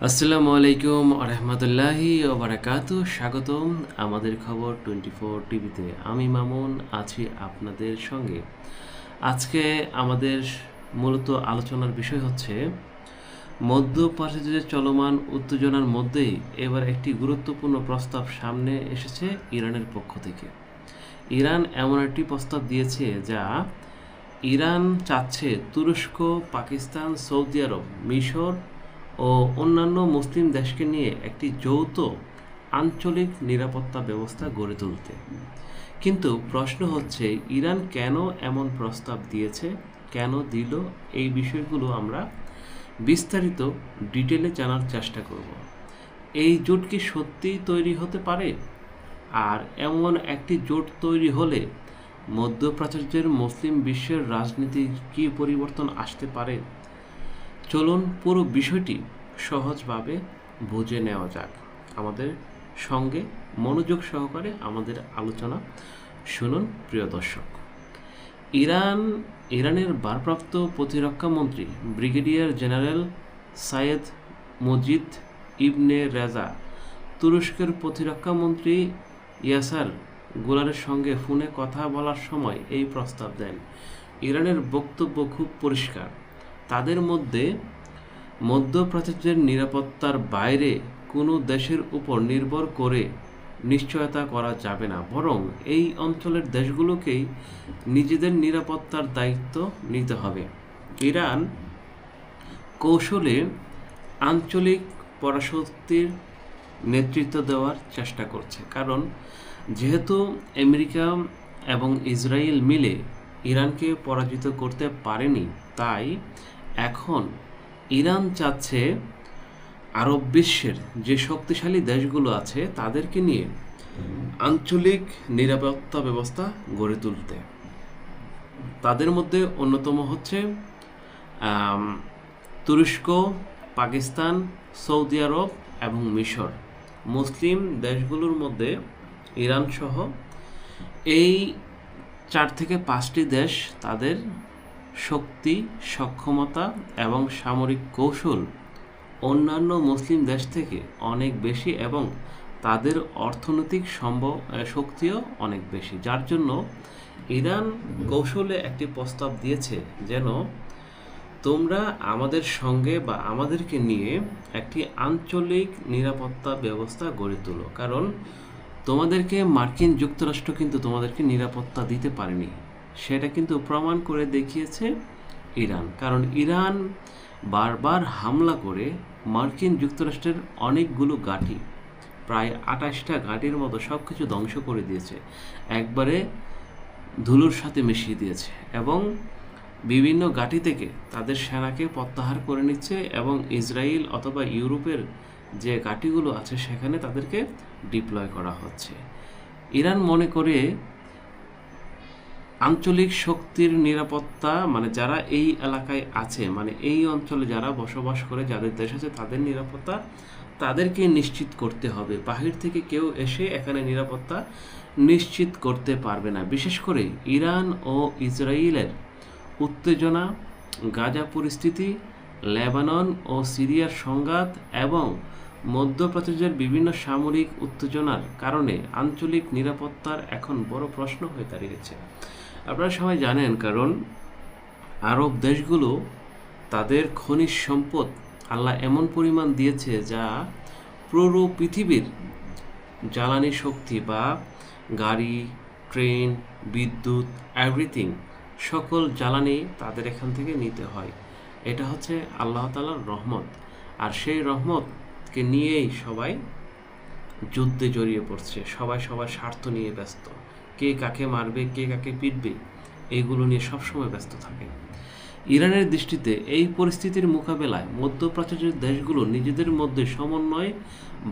আসসালামু আলাইকুম আরহামতুল্লাহি ওবারাকাতু। স্বাগতম আমাদের খবর 24 টিভিতে। আমি মামুন আছি আপনাদের সঙ্গে। আজকে আমাদের মূলত আলোচনার বিষয় হচ্ছে মধ্যপ্রাচ্যের চলমান উত্তেজনার মধ্যেই এবার একটি গুরুত্বপূর্ণ প্রস্তাব সামনে এসেছে ইরানের পক্ষ থেকে। ইরান এমন একটি প্রস্তাব দিয়েছে যা ইরান চাচ্ছে তুরস্ক, পাকিস্তান, সৌদি আরব, মিশর ও অন্যান্য মুসলিম দেশকে নিয়ে একটি যৌথ আঞ্চলিক নিরাপত্তা ব্যবস্থা গড়ে তুলতে। কিন্তু প্রশ্ন হচ্ছে, ইরান কেন এমন প্রস্তাব দিয়েছে, কেন দিল? এই বিষয়গুলো আমরা বিস্তারিত ডিটেলে জানার চেষ্টা করব। এই জোট কি সত্যিই তৈরি হতে পারে? আর এমন একটি জোট তৈরি হলে মধ্যপ্রাচ্যের মুসলিম বিশ্বের রাজনীতি কী পরিবর্তন আসতে পারে? চলুন পুরো বিষয়টি সহজভাবে বুঝে নেওয়া যাক। আমাদের সঙ্গে মনোযোগ সহকারে আমাদের আলোচনা শুনুন প্রিয় দর্শক। ইরানের ভারপ্রাপ্ত প্রতিরক্ষা মন্ত্রী ব্রিগেডিয়ার জেনারেল সাইয়েদ মজিদ ইবনে রেজা তুরস্কের প্রতিরক্ষা মন্ত্রী ইয়াসার গোলারের সঙ্গে ফোনে কথা বলার সময় এই প্রস্তাব দেন। ইরানের বক্তব্য খুব পরিষ্কার। তাদের মধ্যপ্রাচ্যের নিরাপত্তার বাইরে কোনো দেশের উপর নির্ভর করে নিশ্চয়তা করা যাবে না, বরং এই অঞ্চলের দেশগুলোকেই নিজেদের নিরাপত্তার দায়িত্ব নিতে হবে। ইরান কৌশলে আঞ্চলিক পরাশক্তির নেতৃত্ব দেওয়ার চেষ্টা করছে, কারণ যেহেতু আমেরিকা এবং ইসরায়েল মিলে ইরানকে পরাজিত করতে পারেনি, তাই এখন ইরান চাচ্ছে আরব বিশ্বের যে শক্তিশালী দেশগুলো আছে তাদেরকে নিয়ে আঞ্চলিক নিরাপত্তা ব্যবস্থা গড়ে তুলতে। তাদের মধ্যে অন্যতম হচ্ছে তুরস্ক, পাকিস্তান, সৌদি আরব এবং মিশর। মুসলিম দেশগুলোর মধ্যে ইরান সহ এই 4 থেকে 5টি দেশ তাদের শক্তি, সক্ষমতা এবং সামরিক কৌশল অন্যান্য মুসলিম দেশ থেকে অনেক বেশি এবং তাদের অর্থনৈতিক শক্তিও অনেক বেশি, যার জন্য ইরান কৌশলে একটি প্রস্তাব দিয়েছে যেন তোমরা আমাদের সঙ্গে বা আমাদেরকে নিয়ে একটি আঞ্চলিক নিরাপত্তা ব্যবস্থা গড়ে তোলো, কারণ তোমাদেরকে মার্কিন যুক্তরাষ্ট্র কিন্তু তোমাদেরকে নিরাপত্তা দিতে পারেনি। সেটা কিন্তু প্রমাণ করে দেখিয়েছে ইরান, কারণ ইরান বারবার হামলা করে মার্কিন যুক্তরাষ্ট্রের অনেকগুলো ঘাঁটি, প্রায় 28টা ঘাঁটির মতো সব কিছু ধ্বংস করে দিয়েছে, একবারে ধুলোর সাথে মিশিয়ে দিয়েছে এবং বিভিন্ন ঘাঁটি থেকে তাদের সেনাকে প্রত্যাহার করে নিচ্ছে এবং ইসরায়েল অথবা ইউরোপের যে ঘাঁটিগুলো আছে সেখানে তাদেরকে ডিপ্লয় করা হচ্ছে। ইরান মনে করে আঞ্চলিক শক্তির নিরাপত্তা, মানে যারা এই এলাকায় আছে, মানে এই অঞ্চলে যারা বসবাস করে, যাদের দেশ আছে, তাদের নিরাপত্তা তাদেরকে নিশ্চিত করতে হবে। বাহির থেকে কেউ এসে এখানে নিরাপত্তা নিশ্চিত করতে পারবে না। বিশেষ করে ইরান ও ইসরায়েলের উত্তেজনা, গাজা পরিস্থিতি, লেবানন ও সিরিয়ার সংঘাত এবং মধ্যপ্রাচ্যের বিভিন্ন সামরিক উত্তেজনার কারণে আঞ্চলিক নিরাপত্তার এখন বড় প্রশ্ন হয়ে দাঁড়িয়েছে। আপনারা সবাই জানেন, কারণ আরব দেশগুলো তাদের খনিজ সম্পদ আল্লাহ এমন পরিমাণ দিয়েছে যা পুরো পৃথিবীর জ্বালানি শক্তি বা গাড়ি, ট্রেন, বিদ্যুৎ, এভরিথিং, সকল জ্বালানি তাদের এখান থেকে নিতে হয়। এটা হচ্ছে আল্লাহ তাআলার রহমত, আর সেই রহমতকে নিয়েই সবাই যুদ্ধে জড়িয়ে পড়ছে। সবাই সবার স্বার্থ নিয়ে ব্যস্ত, কে কাকে মারবে, কে কাকে পিটবে, এইগুলো নিয়ে সবসময় ব্যস্ত থাকে। ইরানের দৃষ্টিতে এই পরিস্থিতির মোকাবেলায় মধ্যপ্রাচ্যের দেশগুলো নিজেদের মধ্যে সমন্বয়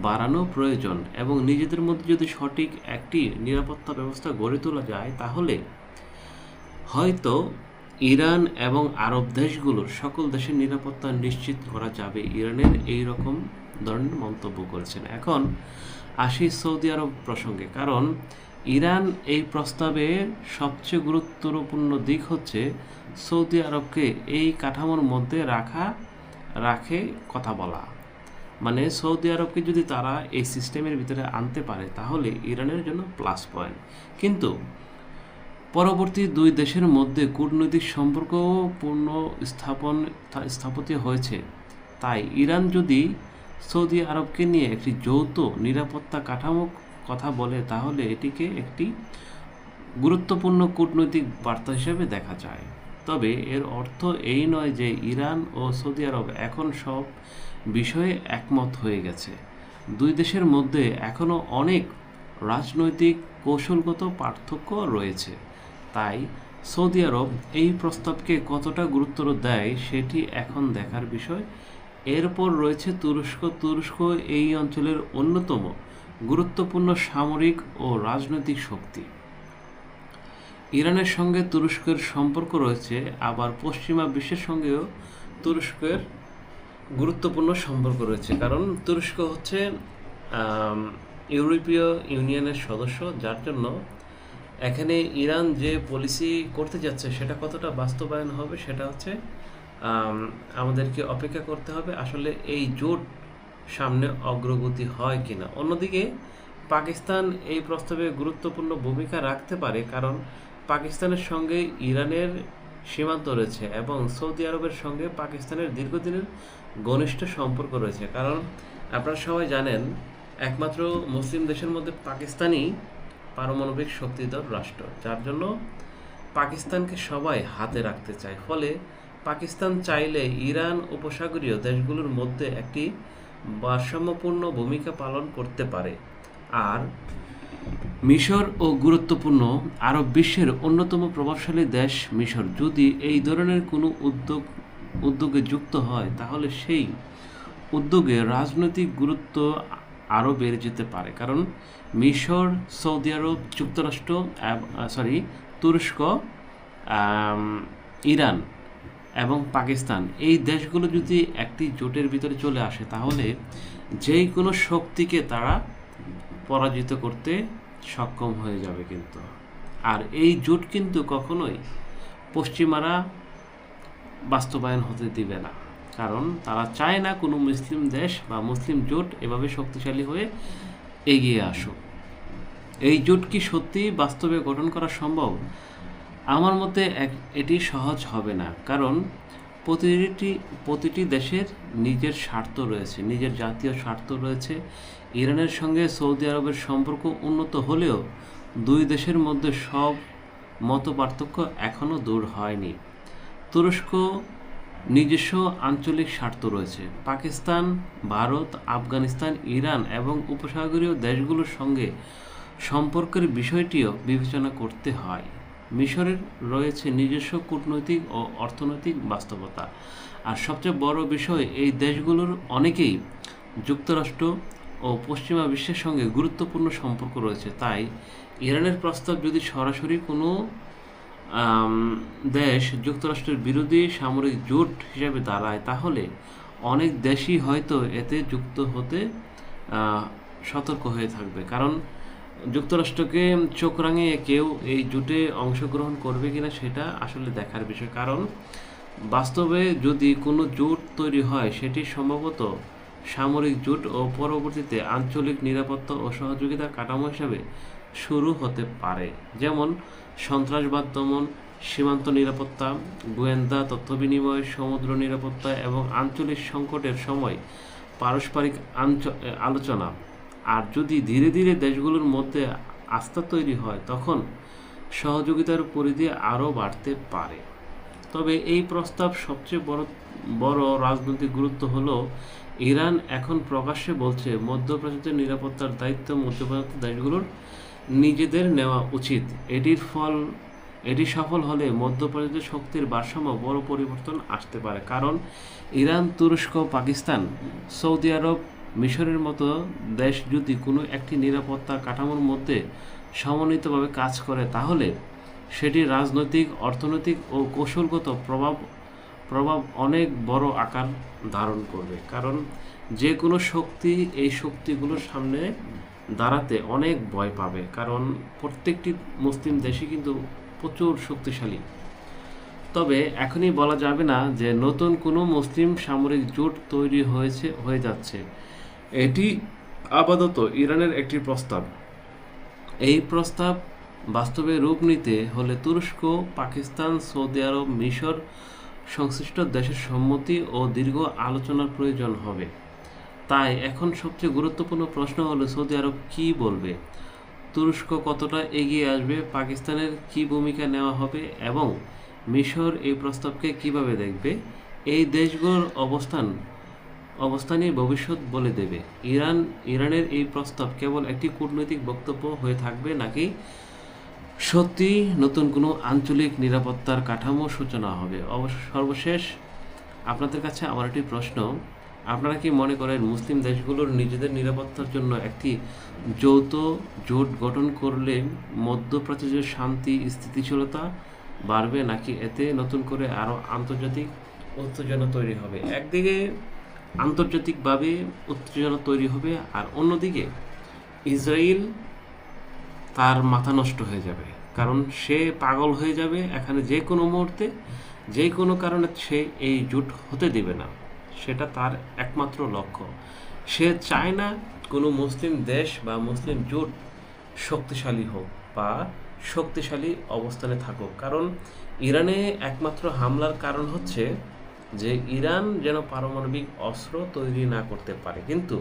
বাড়ানো প্রয়োজন এবং নিজেদের মধ্যে যদি সঠিক একটি নিরাপত্তা ব্যবস্থা গড়ে তোলা যায়, তাহলে হয়তো ইরান এবং আরব দেশগুলোর সকল দেশের নিরাপত্তা নিশ্চিত করা যাবে। ইরানের এই রকম ধরনের মন্তব্য করেছেন। এখন আসি সৌদি আরব প্রসঙ্গে, কারণ ইরান এই প্রস্তাবের সবচেয়ে গুরুত্বপূর্ণ দিক হচ্ছে সৌদি আরবকে এই কাঠামোর মধ্যে রাখে কথা বলা। মানে সৌদি আরবকে যদি তারা এই সিস্টেমের ভিতরে আনতে পারে তাহলে ইরানের জন্য প্লাস পয়েন্ট। কিন্তু পরবর্তী দুই দেশের মধ্যে কূটনৈতিক সম্পর্ক স্থাপিত হয়েছে। তাই ইরান যদি সৌদি আরবকে নিয়ে একটি যৌথ নিরাপত্তা কাঠামো কথা বলে তাহলে এটিকে একটি গুরুত্বপূর্ণ কূটনৈতিক বার্তা হিসেবে দেখা যায়। তবে এর অর্থ এই নয় যে ইরান ও সৌদি আরব এখন সব বিষয়ে একমত হয়ে গেছে। দুই দেশের মধ্যে এখনও অনেক রাজনৈতিক কৌশলগত পার্থক্য রয়েছে। তাই সৌদি আরব এই প্রস্তাবকে কতটা গুরুত্ব দেয় সেটি এখন দেখার বিষয়। এরপর রয়েছে তুরস্ক। তুরস্ক এই অঞ্চলের অন্যতম গুরুত্বপূর্ণ সামরিক ও রাজনৈতিক শক্তি। ইরানের সঙ্গে তুরস্কের সম্পর্ক রয়েছে, আবার পশ্চিমা বিশ্বের সঙ্গেও তুরস্কের গুরুত্বপূর্ণ সম্পর্ক রয়েছে, কারণ তুরস্ক হচ্ছে ইউরোপীয় ইউনিয়নের সদস্য, যার জন্য এখানে ইরান যে পলিসি করতে যাচ্ছে সেটা কতটা বাস্তবায়ন হবে সেটা হচ্ছে আমাদেরকে অপেক্ষা করতে হবে আসলে এই জোট সামনে অগ্রগতি হয় কিনা। অন্যদিকে পাকিস্তান এই প্রস্তাবে গুরুত্বপূর্ণ ভূমিকা রাখতে পারে, কারণ পাকিস্তানের সঙ্গে ইরানের সীমান্ত রয়েছে এবং সৌদি আরবের সঙ্গে পাকিস্তানের দীর্ঘদিনের ঘনিষ্ঠ সম্পর্ক রয়েছে। কারণ আপনারা সবাই জানেন একমাত্র মুসলিম দেশের মধ্যে পাকিস্তানই পারমাণবিক শক্তিধর রাষ্ট্র, যার জন্য পাকিস্তানকে সবাই হাতে রাখতে চায়। ফলে পাকিস্তান চাইলে ইরান উপসাগরীয় দেশগুলোর মধ্যে একটি ভারসাম্যপূর্ণ ভূমিকা পালন করতে পারে। আর মিশর ও গুরুত্বপূর্ণ আরব বিশ্বের অন্যতম প্রভাবশালী দেশ মিশর যদি এই ধরনের কোনো উদ্যোগে যুক্ত হয় তাহলে সেই উদ্যোগে রাজনৈতিক গুরুত্ব আরও বেড়ে যেতে পারে। কারণ মিশর, সৌদি আরব, যুক্তরাষ্ট্র তুরস্ক, ইরান এবং পাকিস্তান এই দেশগুলো যদি একটি জোটের ভিতরে চলে আসে তাহলে যেই কোনো শক্তিকে তারা পরাজিত করতে সক্ষম হয়ে যাবে কিন্তু। আর এই জোট কিন্তু কখনোই পশ্চিমারা বাস্তবায়ন হতে দিবে না, কারণ তারা চায় না কোনো মুসলিম দেশ বা মুসলিম জোট এভাবে শক্তিশালী হয়ে এগিয়ে আসুক। এই জোট কি সত্যি বাস্তবে গঠন করা সম্ভব? আমার মতে এটি সহজ হবে না, কারণ প্রতিটি দেশের নিজের স্বার্থ রয়েছে, নিজের জাতীয় স্বার্থ রয়েছে। ইরানের সঙ্গে সৌদি আরবের সম্পর্ক উন্নত হলেও দুই দেশের মধ্যে সব মতপার্থক্য এখনও দূর হয়নি। তুরস্ক নিজস্ব আঞ্চলিক স্বার্থ রয়েছে। পাকিস্তান, ভারত, আফগানিস্তান, ইরান এবং উপসাগরীয় দেশগুলোর সঙ্গে সম্পর্কের বিষয়টিও বিবেচনা করতে হয়। মিশরের রয়েছে নিজস্ব কূটনৈতিক ও অর্থনৈতিক বাস্তবতা। আর সবচেয়ে বড় বিষয়, এই দেশগুলোর অনেকেই যুক্তরাষ্ট্র ও পশ্চিমা বিশ্বের সঙ্গে গুরুত্বপূর্ণ সম্পর্ক রয়েছে। তাই ইরানের প্রস্তাব যদি সরাসরি কোনো দেশ যুক্তরাষ্ট্রের বিরোধী সামরিক জোট হিসেবে দাঁড়ায় তাহলে অনেক দেশই হয়তো এতে যুক্ত হতে সতর্ক হয়ে থাকবে। কারণ যুক্তরাষ্ট্রকে চোখ রাঙিয়ে কেউ এই জোটে অংশগ্রহণ করবে কিনা সেটা আসলে দেখার বিষয়। কারণ বাস্তবে যদি কোনো জোট তৈরি হয় সেটি সম্ভবত সামরিক জোট ও পরবর্তীতে আঞ্চলিক নিরাপত্তা ও সহযোগিতার কাঠামো হিসাবে শুরু হতে পারে, যেমন সন্ত্রাসবাদ দমন, সীমান্ত নিরাপত্তা, গোয়েন্দা তথ্য বিনিময়, সমুদ্র নিরাপত্তা এবং আঞ্চলিক সংকটের সময় পারস্পরিক আলোচনা। আর যদি ধীরে ধীরে দেশগুলোর মধ্যে আস্থা তৈরি হয় তখন সহযোগিতার পরিধি আরও বাড়তে পারে। তবে এই প্রস্তাব সবচেয়ে বড় রাজনৈতিক গুরুত্ব হলো ইরান এখন প্রকাশ্যে বলছে মধ্যপ্রাচ্যের নিরাপত্তার দায়িত্ব মধ্যপ্রাচ্য দেশগুলোর নিজেদের নেওয়া উচিত। এটি সফল হলে মধ্যপ্রাচ্যের শক্তির ভারসাম্য বড় পরিবর্তন আসতে পারে। কারণ ইরান, তুরস্ক, পাকিস্তান, সৌদি আরব, মিশরের মতো দেশ যদি কোনো একটি নিরাপত্তা কাঠামোর মধ্যে সমন্বিতভাবে কাজ করে তাহলে সেটি রাজনৈতিক, অর্থনৈতিক ও কৌশলগত প্রভাব অনেক বড় আকার ধারণ করবে। কারণ যে কোনো শক্তি এই শক্তিগুলোর সামনে দাঁড়াতে অনেক ভয় পাবে, কারণ প্রত্যেকটি মুসলিম দেশই কিন্তু প্রচুর শক্তিশালী। তবে এখনই বলা যাবে না যে নতুন কোনো মুসলিম সামরিক জোট তৈরি হয়ে যাচ্ছে। এটি আপাতত ইরানের একটি প্রস্তাব। এই প্রস্তাব বাস্তবে রূপ নিতে হলে তুরস্ক, পাকিস্তান, সৌদি আরব, মিশর সংশ্লিষ্ট দেশের সম্মতি ও দীর্ঘ আলোচনার প্রয়োজন হবে। তাই এখন সবচেয়ে গুরুত্বপূর্ণ প্রশ্ন হলো সৌদি আরব কী বলবে, তুরস্ক কতটা এগিয়ে আসবে, পাকিস্তানের কী ভূমিকা নেওয়া হবে এবং মিশর এই প্রস্তাবকে কিভাবে দেখবে। এই দেশগুলোর অবস্থানই ভবিষ্যৎ বলে দেবে ইরানের এই প্রস্তাব কেবল একটি কূটনৈতিক বক্তব্য হয়ে থাকবে নাকি সত্যি নতুন কোনো আঞ্চলিক নিরাপত্তার কাঠামো সূচনা হবে। সর্বশেষ আপনাদের কাছে আমার একটি প্রশ্ন, আপনারা কি মনে করেন মুসলিম দেশগুলোর নিজেদের নিরাপত্তার জন্য একটি যৌথ জোট গঠন করলে মধ্যপ্রাচ্যের শান্তি স্থিতিশীলতা বাড়বে, নাকি এতে নতুন করে আরও আন্তর্জাতিক উত্তেজনা তৈরি হবে? একদিকে আন্তর্জাতিকভাবে উত্তেজনা তৈরি হবে আর অন্যদিকে ইসরায়েল তার মাথা নষ্ট হয়ে যাবে, কারণ সে পাগল হয়ে যাবে এখানে যে কোনো মুহূর্তে যে কোনো কারণে সে এই জোট হতে দেবে না। সেটা তার একমাত্র লক্ষ্য। সে চায় না কোনো মুসলিম দেশ বা মুসলিম জোট শক্তিশালী হোক বা শক্তিশালী অবস্থানে থাকুক, কারণ ইরানে একমাত্র হামলার কারণ হচ্ছে যে ইরান যেন পারমাণবিক অস্ত্র তৈরি না করতে পারে, কিন্তু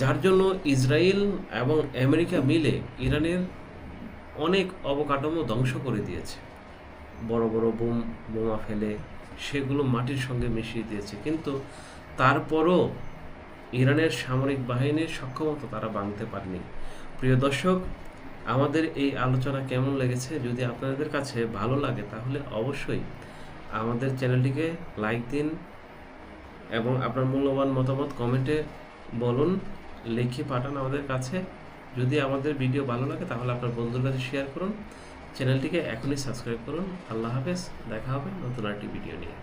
যার জন্য ইসরায়েল এবং আমেরিকা মিলে ইরানের অনেক অবকাঠামো ধ্বংস করে দিয়েছে, বড় বড় বোমা ফেলে সেগুলো মাটির সঙ্গে মিশিয়ে দিয়েছে, কিন্তু তারপরও ইরানের সামরিক বাহিনীর সক্ষমতা তারা ভাঙতে পারেনি। প্রিয় দর্শক, আমাদের এই আলোচনা কেমন লেগেছে? যদি আপনাদের কাছে ভালো লাগে তাহলে অবশ্যই আমাদের চ্যানেলটিকে লাইক দিন এবং আপনার মূল্যবান মতামত কমেন্টে বলুন, লিখে পাঠান আমাদের কাছে। যদি আমাদের ভিডিও ভালো লাগে তাহলে আপনার বন্ধুর কাছে শেয়ার করুন, চ্যানেলটিকে এখনই সাবস্ক্রাইব করুন। আল্লাহ হাফেজ, দেখা হবে নতুন একটি ভিডিও নিয়ে।